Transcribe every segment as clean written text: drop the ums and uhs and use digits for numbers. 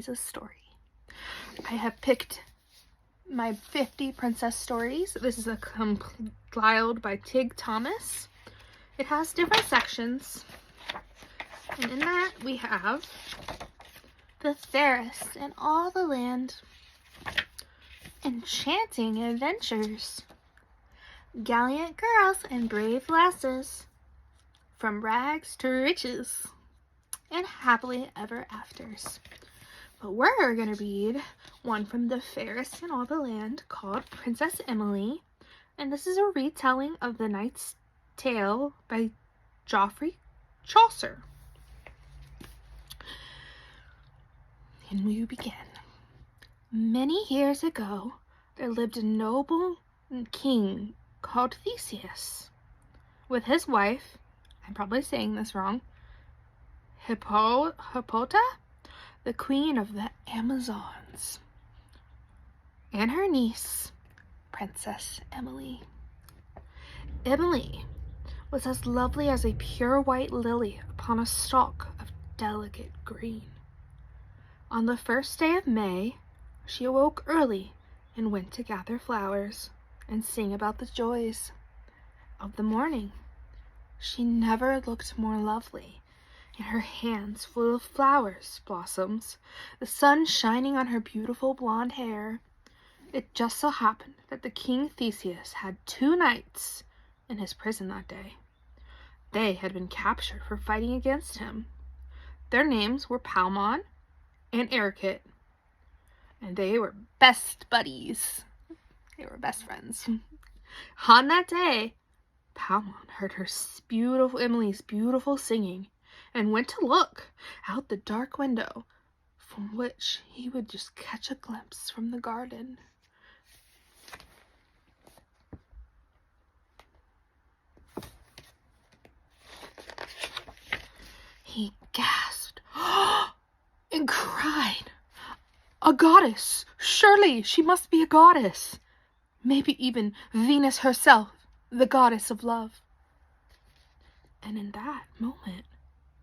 guys a story. I have picked my 50 princess stories. This is compiled by Tig Thomas. It has different sections. And in that we have the fairest in all the land, enchanting adventures, gallant girls and brave lasses, from rags to riches, and happily ever afters. But we're going to read one from the fairest in all the land called Princess Emily, and this is a retelling of The Knight's Tale by Geoffrey Chaucer. And we begin. Many years ago, there lived a noble king called Theseus, with his wife, I'm probably saying this wrong, Hippota, the queen of the Amazons, and her niece, Princess Emily. Emily was as lovely as a pure white lily upon a stalk of delicate green. On the first day of May, she awoke early and went to gather flowers and sing about the joys of the morning. She never looked more lovely, in her hands full of flowers, blossoms, the sun shining on her beautiful blonde hair. It just so happened that the King Theseus had 2 knights in his prison that day. They had been captured for fighting against him. Their names were Palmon and Ericot, and they were best buddies. They were best friends. On that day, Palmon heard Emily's beautiful singing, and went to look out the dark window from which he would just catch a glimpse from the garden. He gasped and cried, "A goddess! Surely she must be a goddess! Maybe even Venus herself, the goddess of love." And in that moment,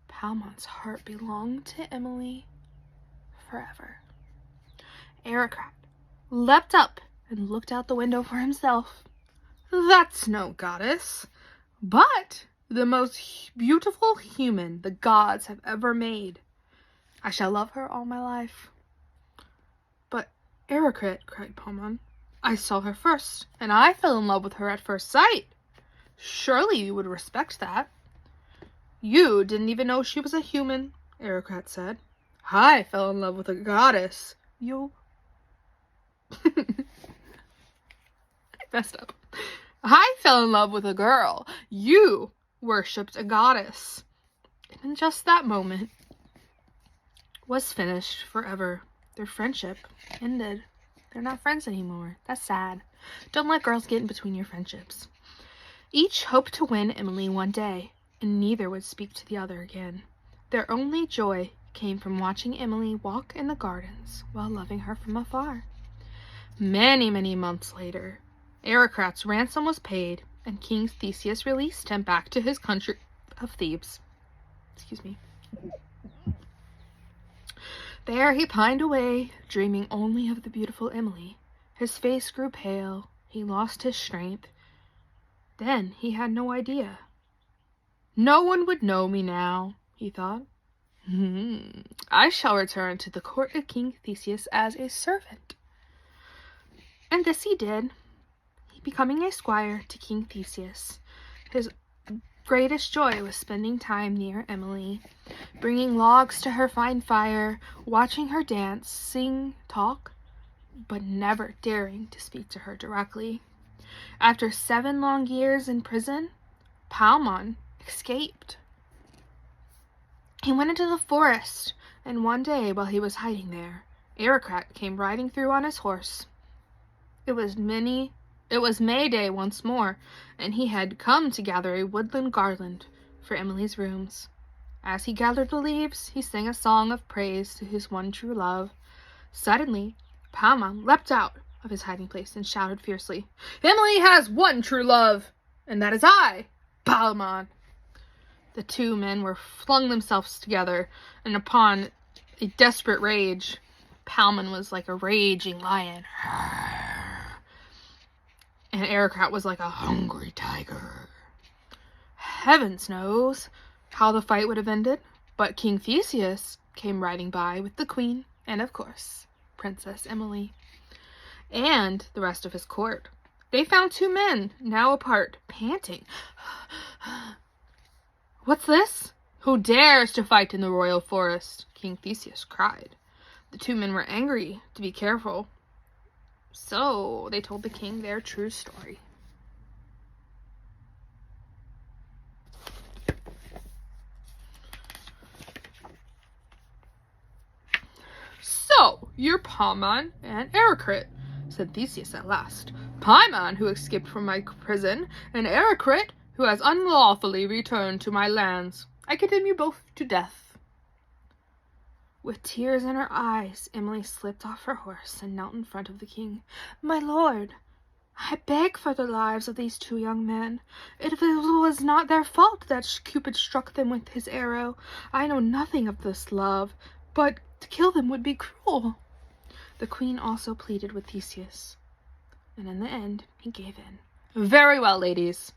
Palmon's heart belonged to Emily forever. Ericot leapt up and looked out the window for himself. "That's no goddess, but the most beautiful human the gods have ever made. I shall love her all my life." "But Ericot," cried Palmon, "I saw her first, and I fell in love with her at first sight. Surely you would respect that." "You didn't even know she was a human," Ericot said. "I fell in love with a goddess. You..." I messed up. "I fell in love with a girl. You worshipped a goddess." And in just that moment was finished forever. Their friendship ended. They're not friends anymore. That's sad. Don't let girls get in between your friendships. Each hoped to win Emily one day, and neither would speak to the other again. Their only joy came from watching Emily walk in the gardens while loving her from afar. Many, many months later, Ericot's ransom was paid, and King Theseus released him back to his country of Thebes. There he pined away, dreaming only of the beautiful Emily. His face grew pale. He lost his strength. Then he had no idea. "No one would know me now," he thought. "I shall return to the court of King Theseus as a servant." And this he did, becoming a squire to King Theseus. His greatest joy was spending time near Emily, bringing logs to her fine fire, watching her dance, sing, talk, but never daring to speak to her directly. After 7 long years in prison, Palmon escaped. He went into the forest, and one day while he was hiding there, Ericot came riding through on his horse. It was May Day once more, and he had come to gather a woodland garland for Emily's rooms. As he gathered the leaves, he sang a song of praise to his one true love. Suddenly, Palmon leapt out of his hiding place and shouted fiercely, "Emily has one true love, and that is I, Palmon." The 2 men flung themselves together, and upon a desperate rage, Palman was like a raging lion, and Ericrat was like a hungry tiger. Heavens knows how the fight would have ended, but King Theseus came riding by with the queen and, of course, Princess Emily, and the rest of his court. They found two men, now apart, panting. "What's this? Who dares to fight in the royal forest?" King Theseus cried. The two men were angry to be careful, so they told the king their true story. "So, you're Paimon and Ericrat," said Theseus at last. "Paimon, who escaped from my prison, and Ericrat, who has unlawfully returned to my lands. I condemn you both to death." With tears in her eyes, Emily slipped off her horse and knelt in front of the king. "My lord, I beg for the lives of these two young men. It was not their fault that Cupid struck them with his arrow. I know nothing of this love, but to kill them would be cruel." The queen also pleaded with Theseus, and in the end he gave in. "Very well, ladies,"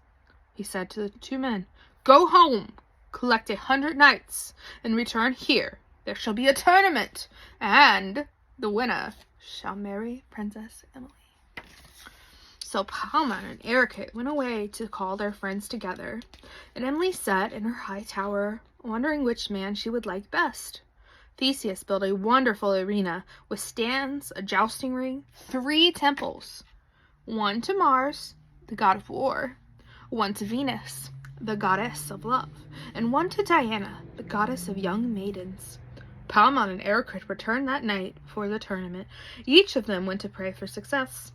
he said to the two men. "Go home, collect 100 knights, and return here. There shall be a tournament, and the winner shall marry Princess Emily." So Paimon and Ericrat went away to call their friends together, and Emily sat in her high tower, wondering which man she would like best. Theseus built a wonderful arena with stands, a jousting ring, 3 temples, one to Mars, the god of war, one to Venus, the goddess of love, and one to Diana, the goddess of young maidens. Paimon and Ericrat returned that night for the tournament. Each of them went to pray for success.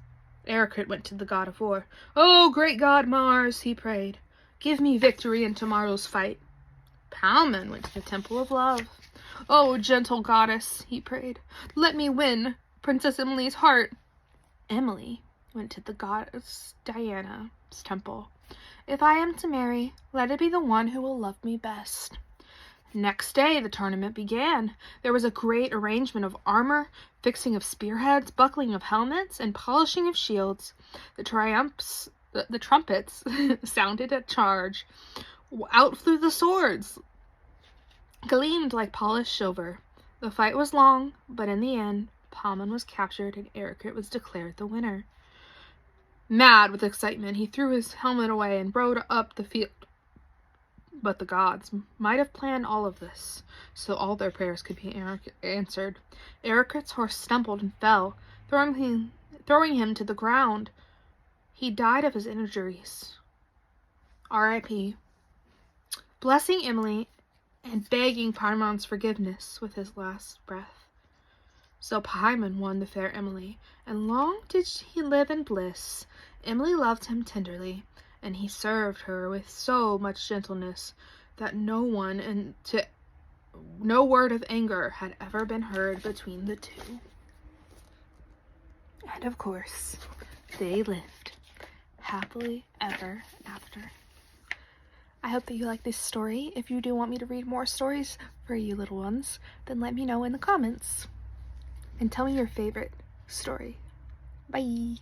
Ericrat went to the god of war. "Oh, great god Mars," he prayed, "give me victory in tomorrow's fight." Paimon went to the temple of love. "Oh, gentle goddess," he prayed, "let me win Princess Emily's heart." Emily went to the goddess Diana's temple. "If I am to marry, let it be the one who will love me best." Next day, the tournament began. There was a great arrangement of armor, fixing of spearheads, buckling of helmets, and polishing of shields. The trumpets sounded a charge. Out flew the swords, gleamed like polished silver. The fight was long, but in the end, Paimon was captured and Ericrat was declared the winner. Mad with excitement, he threw his helmet away and rode up the field. But the gods might have planned all of this, so all their prayers could be answered. Ericrat's horse stumbled and fell, throwing him to the ground. He died of his injuries. R.I.P. Blessing Emily and begging Paimon's forgiveness with his last breath. So Paimon won the fair Emily, and long did he live in bliss. Emily loved him tenderly, and he served her with so much gentleness that no word of anger had ever been heard between the two. And of course, they lived happily ever after. I hope that you like this story. If you do want me to read more stories for you little ones, then let me know in the comments. And tell me your favorite story. Bye!